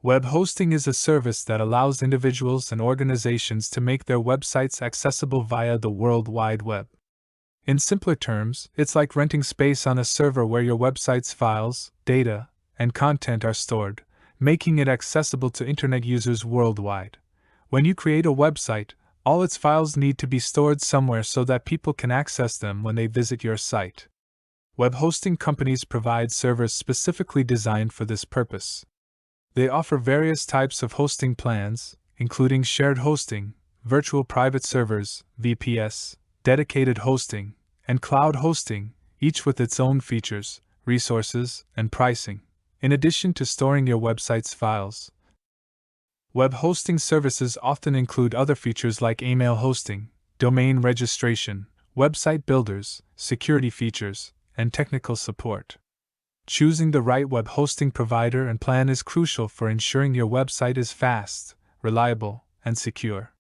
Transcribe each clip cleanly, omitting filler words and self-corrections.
Web hosting is a service that allows individuals and organizations to make their websites accessible via the World Wide Web. In simpler terms, it's like renting space on a server where your website's files, data, and content are stored, making it accessible to Internet users worldwide. When you create a website, all its files need to be stored somewhere so that people can access them when they visit your site. Web hosting companies provide servers specifically designed for this purpose. They offer various types of hosting plans, including shared hosting, virtual private servers, VPS, dedicated hosting, and cloud hosting, each with its own features, resources, and pricing, in addition to storing your website's files. Web hosting services often include other features like email hosting, domain registration, website builders, security features, and technical support. Choosing the right web hosting provider and plan is crucial for ensuring your website is fast, reliable, and secure.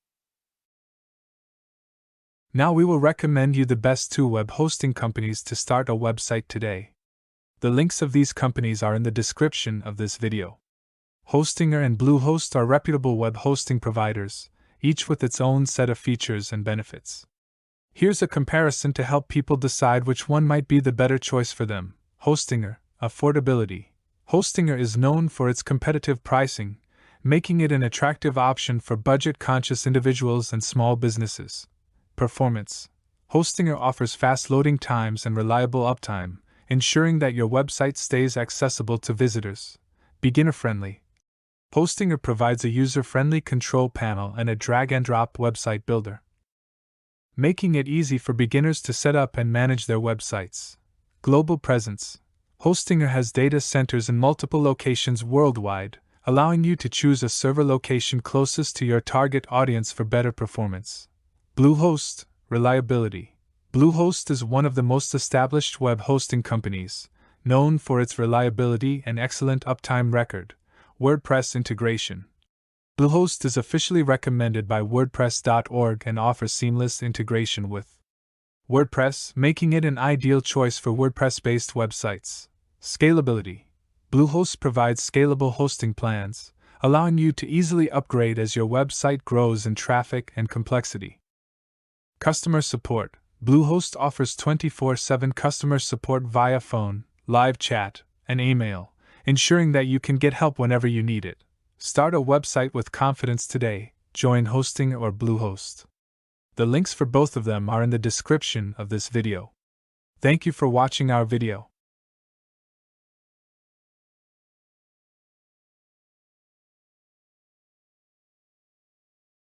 Now we will recommend you the best 2 web hosting companies to start a website today. The links of these companies are in the description of this video. Hostinger and Bluehost are reputable web hosting providers, each with its own set of features and benefits. Here's a comparison to help people decide which one might be the better choice for them. Hostinger. Affordability. Hostinger is known for its competitive pricing, making it an attractive option for budget-conscious individuals and small businesses. Performance. Hostinger offers fast loading times and reliable uptime, ensuring that your website stays accessible to visitors. Beginner-friendly. Hostinger provides a user-friendly control panel and a drag-and-drop website builder, making it easy for beginners to set up and manage their websites. Global presence. Hostinger has data centers in multiple locations worldwide, allowing you to choose a server location closest to your target audience for better performance. Bluehost. Reliability. Bluehost is one of the most established web hosting companies, known for its reliability and excellent uptime record. WordPress integration. Bluehost is officially recommended by WordPress.org and offers seamless integration with WordPress, making it an ideal choice for WordPress-based websites. Scalability. Bluehost provides scalable hosting plans, allowing you to easily upgrade as your website grows in traffic and complexity. Customer support. Bluehost offers 24/7 customer support via phone, live chat, and email, ensuring that you can get help whenever you need it. Start a website with confidence today. Join Hostinger or Bluehost. The links for both of them are in the description of this video. Thank you for watching our video.